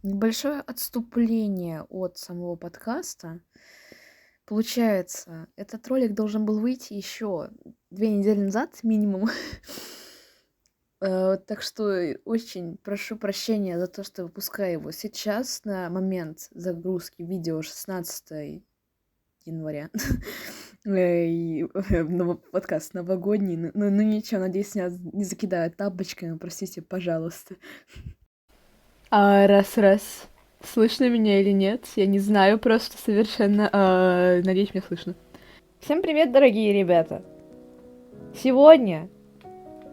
Небольшое отступление от самого подкаста. Получается, этот ролик должен был выйти еще 2 недели назад минимум. Так что очень прошу прощения за то, что выпускаю его сейчас, на момент загрузки видео 16 января. И подкаст новогодний. Ну ничего, надеюсь, меня не закидают тапочками, простите, пожалуйста. Раз. Слышно меня или нет? Я не знаю просто совершенно. Надеюсь, меня слышно. Всем привет, дорогие ребята! Сегодня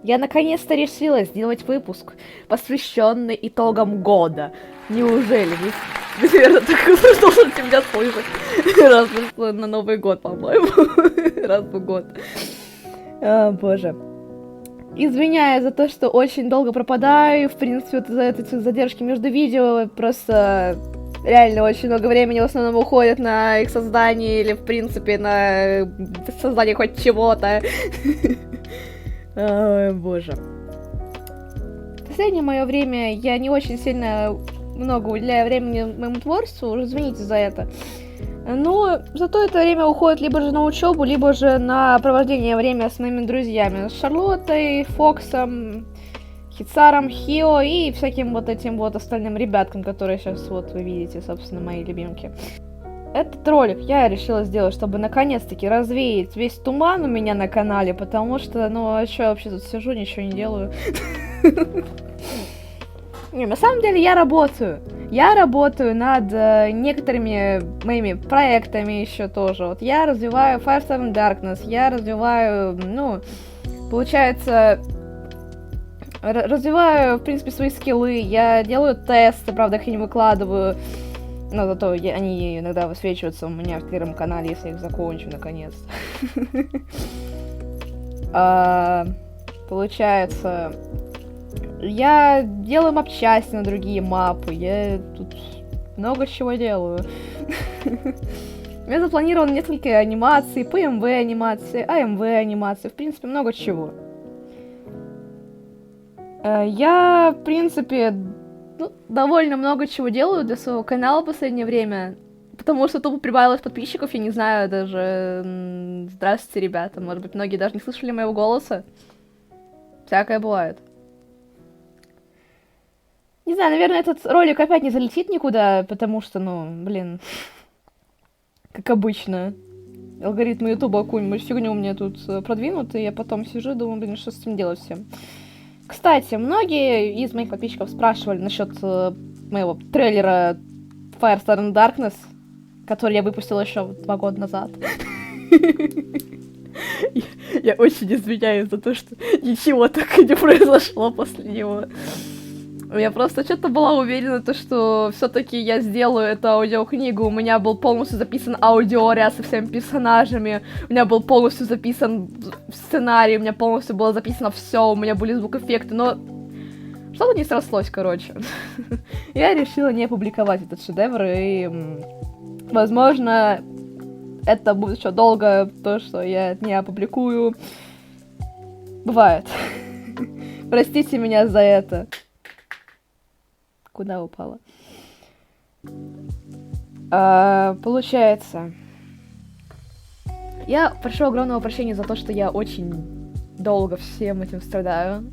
я наконец-то решила сделать выпуск, посвященный итогам года. Неужели вы, наверное, так должны меня слышать? Раз на Новый год, по-моему. Раз в год. Боже. Извиняюсь за то, что очень долго пропадаю, в принципе, вот за эти задержки между видео, просто реально очень много времени в основном уходит на их создание или, в принципе, на создание хоть чего-то. Ой, боже. В последнее мое время я не очень сильно много уделяю времени моему творчеству, уже извините за это. Но зато это время уходит либо же на учебу, либо же на провождение времени с моими друзьями. С Шарлоттой, Фоксом, Хицаром, Хио и всяким вот этим вот остальным ребяткам, которые сейчас вот вы видите, собственно, мои любимки. Этот ролик я решила сделать, чтобы наконец-таки развеять весь туман у меня на канале, потому что, ну, а что я вообще тут сижу, ничего не делаю. Не, на самом деле я работаю. Я работаю над некоторыми моими проектами еще тоже. Вот я развиваю Firestorm Darkness, я развиваю, ну, получается, развиваю, в принципе, свои скиллы, я делаю тесты, правда, их не выкладываю, но зато они иногда высвечиваются у меня в первом канале, если я их закончу, наконец. Получается... Я делаю мап-части на другие мапы, я тут много чего делаю. У меня запланировано несколько анимаций, ПМВ анимации, АМВ анимации, в принципе, много чего. Я, в принципе, довольно много чего делаю для своего канала в последнее время, потому что тупо прибавилось подписчиков, я не знаю даже... Здравствуйте, ребята, может быть, многие даже не слышали моего голоса. Всякое бывает. Не знаю, наверное, этот ролик опять не залетит никуда, потому что, ну, блин, как обычно, алгоритмы Ютуба какую-нибудь фигню у меня тут продвинут, и я потом сижу и думаю, блин, что с этим делать всем. Кстати, многие из моих подписчиков спрашивали насчет моего трейлера Firestorm Darkness, который я выпустила еще 2 года назад. Я очень извиняюсь за то, что ничего так и не произошло после него. Я просто что-то была уверена, что все-таки я сделаю эту аудиокнигу. У меня был полностью записан аудиоряд со всеми персонажами. У меня был полностью записан сценарий, у меня полностью было записано все, у меня были звук-эффекты, но что-то не срослось, короче. Я решила не публиковать этот шедевр, и, возможно, это будет еще долго, то, что я не опубликую. Бывает. Простите меня за это. Куда упала? Получается, я прошу огромного прощения за то, что я очень долго всем этим страдаю.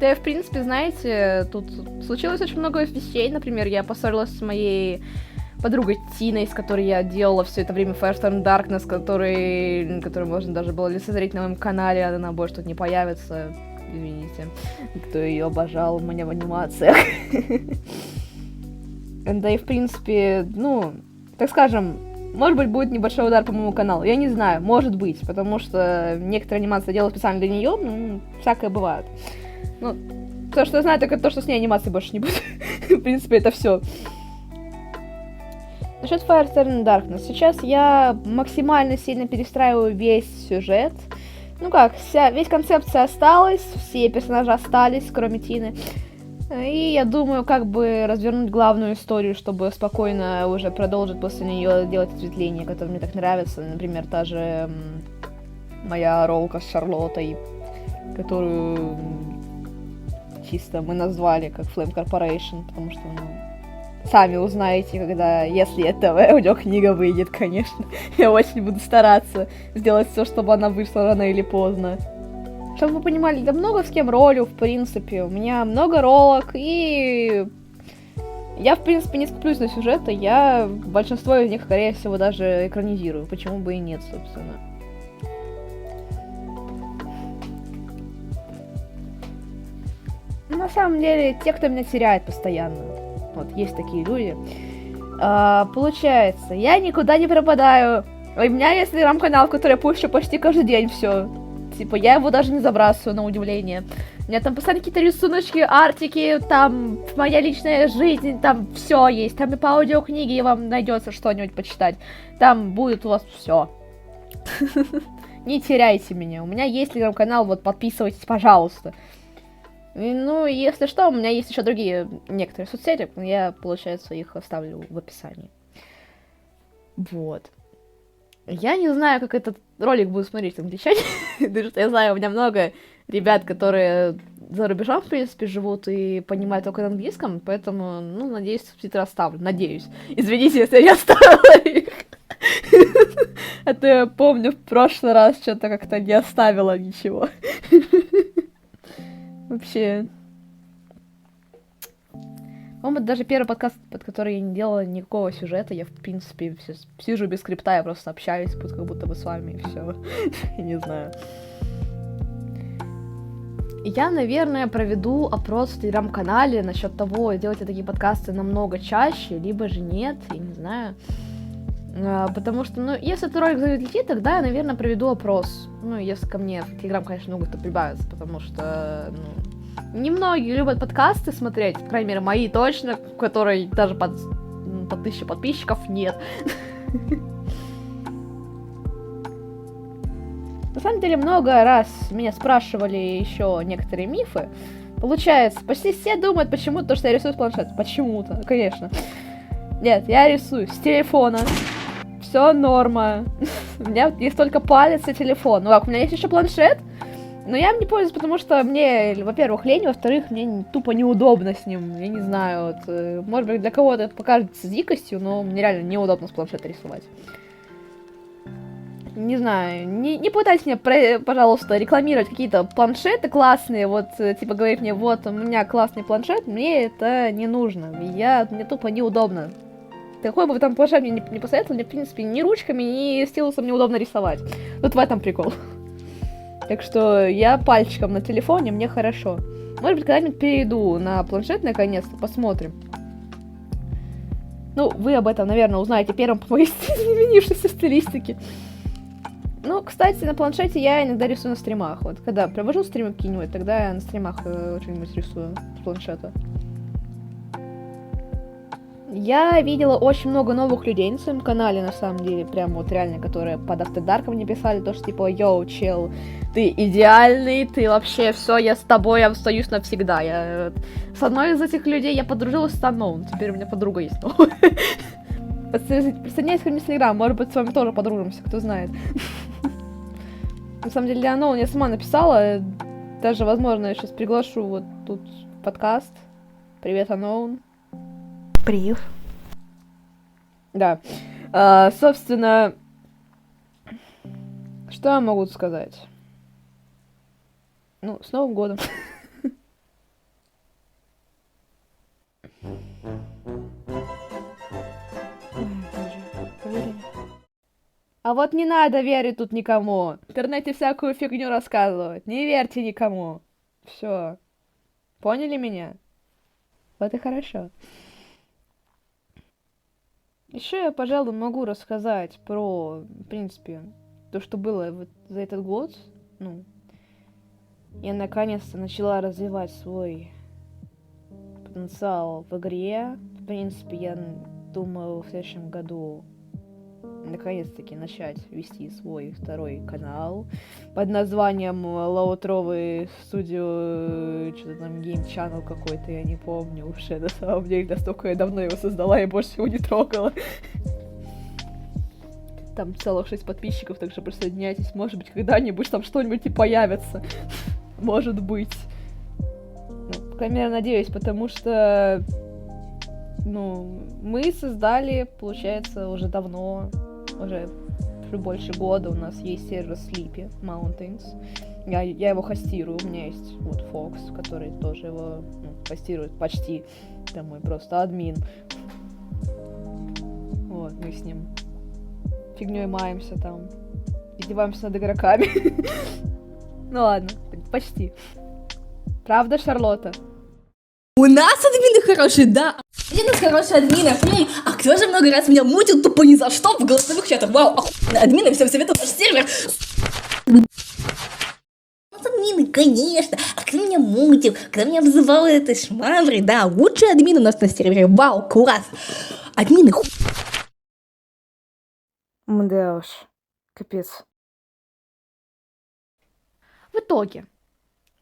Да и, в принципе, знаете, тут случилось очень много вещей. Например, я поссорилась с моей подругой Тиной, с которой я делала все это время Firestorm Darkness, который можно даже было лицезреть на моем канале, она больше тут не появится. Извините, кто ее обожал у меня в анимациях. Да и, в принципе, ну, так скажем, может быть, будет небольшой удар по моему каналу. Я не знаю, может быть, потому что некоторые анимации делаю специально для нее, ну, всякое бывает. Ну, то, что я знаю, так это то, что с ней анимации больше не будет. В принципе, это все. Насчет Firestorm Darkness. Сейчас я максимально сильно перестраиваю весь сюжет. Ну как, весь концепция осталась, все персонажи остались, кроме Тины. И я думаю, как бы развернуть главную историю, чтобы спокойно уже продолжить после нее делать ответвления, которые мне так нравятся. Например, та же моя ролка с Шарлоттой, которую чисто мы назвали как Flame Corporation, потому что, ну, сами узнаете, когда, если эта аудиокнига выйдет, конечно. Я очень буду стараться сделать все, чтобы она вышла рано или поздно. Чтобы вы понимали, я много с кем ролю, в принципе. У меня много ролок, и я, в принципе, не скуплюсь на сюжеты. Я большинство из них, скорее всего, даже экранизирую. Почему бы и нет, собственно. На самом деле, те, кто меня теряет постоянно. Вот, есть такие люди. Получается, я никуда не пропадаю. У меня есть телеграм-канал, в который я пущу почти каждый день все. Типа, я его даже не забрасываю, на удивление. У меня там постоянно какие-то рисуночки, артики, там моя личная жизнь, там все есть. Там и по аудиокниге вам найдется что-нибудь почитать. Там будет у вас все. Не теряйте меня. У меня есть телеграм-канал, вот подписывайтесь, пожалуйста. Ну, если что, у меня есть еще другие некоторые соцсети, я, получается, их оставлю в описании. Вот. Я не знаю, как этот ролик будет смотреть англичане, потому что я знаю, у меня много ребят, которые за рубежом, в принципе, живут и понимают только на английском, поэтому, ну, надеюсь, субтитры оставлю, надеюсь. Извините, если я не оставила их. А то я помню, в прошлый раз что-то как-то не оставила ничего. Вообще. По-моему, даже первый подкаст, под который я не делала никакого сюжета, я, в принципе, сижу без скрипта, я просто общаюсь, как будто бы с вами, и все. Я не знаю. Я, наверное, проведу опрос в телеграм-канале насчет того, делать ли такие подкасты намного чаще, либо же нет, я не знаю. Потому что, ну, если этот ролик залетит, тогда я, наверное, проведу опрос. Ну, если ко мне в Телеграм, конечно, много кто прибавится, потому что, ну, немногие любят подкасты смотреть, по крайней мере, мои точно, в которой даже под 1000 подписчиков нет. На самом деле, много раз меня спрашивали еще некоторые мифы. Получается, почти все думают почему-то, что я рисую с планшета. Почему-то, конечно. Нет, я рисую с телефона. Все норма. У меня есть только палец и телефон. Ну как, у меня есть еще планшет, но я им не пользуюсь, потому что мне, во-первых, лень, во-вторых, мне тупо неудобно с ним. Я не знаю, вот, может быть, для кого-то это покажется дикостью, но мне реально неудобно с планшета рисовать. Не знаю, не пытайтесь мне, пожалуйста, рекламировать какие-то планшеты классные, вот, типа, говорить мне, вот, у меня классный планшет, мне это не нужно, мне тупо неудобно. Какой бы вы там планшет мне не посоветовали, мне, в принципе, ни ручками, ни стилусом неудобно рисовать. Вот в этом прикол. Так что я пальчиком на телефоне, мне хорошо. Может быть, когда-нибудь перейду на планшет, наконец-то, посмотрим. Ну, вы об этом, наверное, узнаете первым по моей изменившейся стилистике. Ну, кстати, на планшете я иногда рисую на стримах. Вот когда провожу стримы какие-нибудь, тогда я на стримах что-нибудь рисую с планшета. Я видела очень много новых людей на своем канале, на самом деле, прям вот реально, которые под After Dark мне писали, то, что типа, йоу, чел, ты идеальный, ты вообще все, я с тобой остаюсь навсегда. С одной из этих людей я подружилась с Unknown, теперь у меня подруга есть. Присоединяйтесь ко мне в Телеграм, может быть, с вами тоже подружимся, кто знает. На самом деле, для Unknown я сама написала, даже, возможно, я сейчас приглашу вот тут подкаст. Привет, Unknown. Привет. Да. Собственно, что я могу сказать? Ну, с Новым годом. А вот не надо верить тут никому. В интернете всякую фигню рассказывать. Не верьте никому. Все. Поняли меня? Вот и хорошо. Еще я, пожалуй, могу рассказать про, в принципе, то, что было вот за этот год. Ну, я наконец-то начала развивать свой потенциал в игре. В принципе, я думаю, в следующем году наконец-таки начать вести свой второй канал под названием Лаутровый Студио, что-то там Game Channel какой-то, я не помню уже, на самом деле, настолько я давно его создала и больше его не трогала. Там целых 6 подписчиков, так что присоединяйтесь, может быть, когда-нибудь там что-нибудь и появится. Может быть. Ну, крайней мере, надеюсь, потому что, ну, мы создали, получается, уже давно, уже больше года у нас есть сервер Sleepy Mountains. Я его хостирую, у меня есть вот Fox, который тоже его хостирует почти. Это мой просто админ. Вот, мы с ним фигней маемся там, издеваемся над игроками. Ну ладно, почти. Правда, Шарлотта? У нас админы хорошие, да. У нас хорошие админы. А кто же много раз меня мутил тупо ни за что в голосовых чатах? Вау, охуенно, админы, всем советую наш сервер. Админы, конечно. А кто меня мутил, кто меня обзывал этой шмаврой? Да, лучший админ у нас на сервере. Вау, класс. Админы Да уж, капец. В итоге,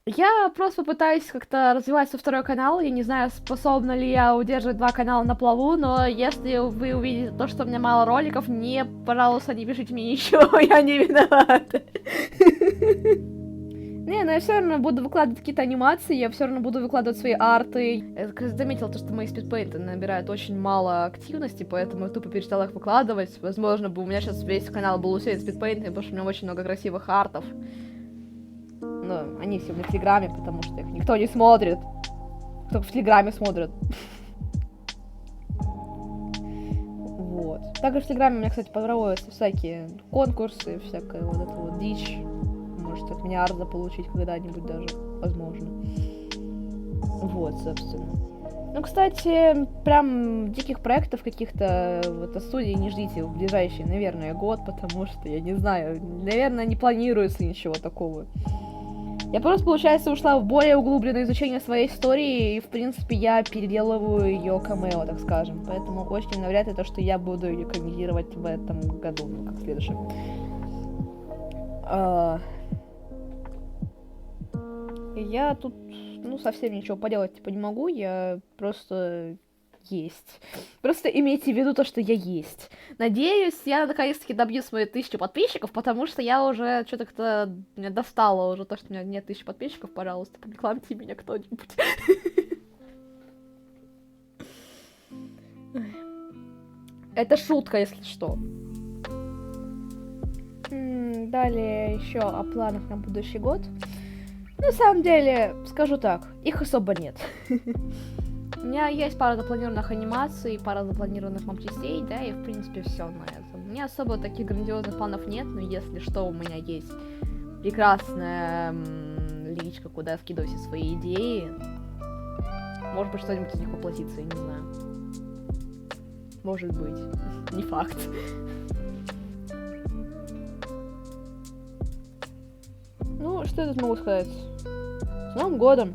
я просто попытаюсь как-то развивать свой второй канал. Я не знаю, способна ли я удерживать два канала на плаву, но если вы увидите то, что у меня мало роликов, пожалуйста, не пишите мне ничего, я не виновата. Не, но я все равно буду выкладывать какие-то анимации, я все равно буду выкладывать свои арты. Я заметила, то, что мои спидпейнты набирают очень мало активности, поэтому я тупо перестала их выкладывать. Возможно, бы у меня сейчас весь канал был усеян спидпейнтами, потому что у меня очень много красивых артов. Но они все в Телеграме, потому что их никто не смотрит. Только в Телеграме смотрят. Вот. Также в Телеграме у меня, кстати, проводятся всякие конкурсы, всякая вот эта вот дичь. Может, от меня арт заполучить когда-нибудь даже, возможно. Вот, собственно. Ну, кстати, прям диких проектов каких-то в этой студии не ждите в ближайший, наверное, год, потому что, я не знаю, наверное, не планируется ничего такого. Я просто, получается, ушла в более углубленное изучение своей истории, и, в принципе, я переделываю ее камео, так скажем. Поэтому очень навряд ли то, что я буду ее комментировать в этом году, ну, как в следующем. Я тут, ну, совсем ничего поделать, типа, не могу, я просто есть. Просто имейте в виду то, что я есть. Надеюсь, я наконец-таки добью свои 1000 подписчиков, потому что я уже что-то как-то меня достала уже то, что у меня нет 1000 подписчиков, пожалуйста, порекламьте меня кто-нибудь. Это шутка, если что. Далее еще о планах на будущий год. На самом деле, скажу так, их особо нет. У меня есть пара запланированных анимаций, пара запланированных мап-частей, да, и в принципе все на этом. У меня особо таких грандиозных планов нет, но если что, у меня есть прекрасная личка, куда я скидываю все свои идеи. Может быть, что-нибудь из них воплотится, я не знаю. Может быть. Не факт. Ну, что я тут могу сказать? С Новым годом!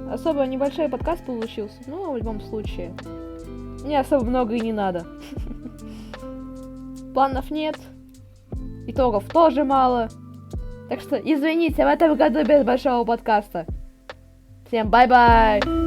Особо небольшой подкаст получился, но в любом случае. Мне особо много и не надо. Планов нет. Итогов тоже мало. Так что, извините, в этом году без большого подкаста. Всем бай-бай!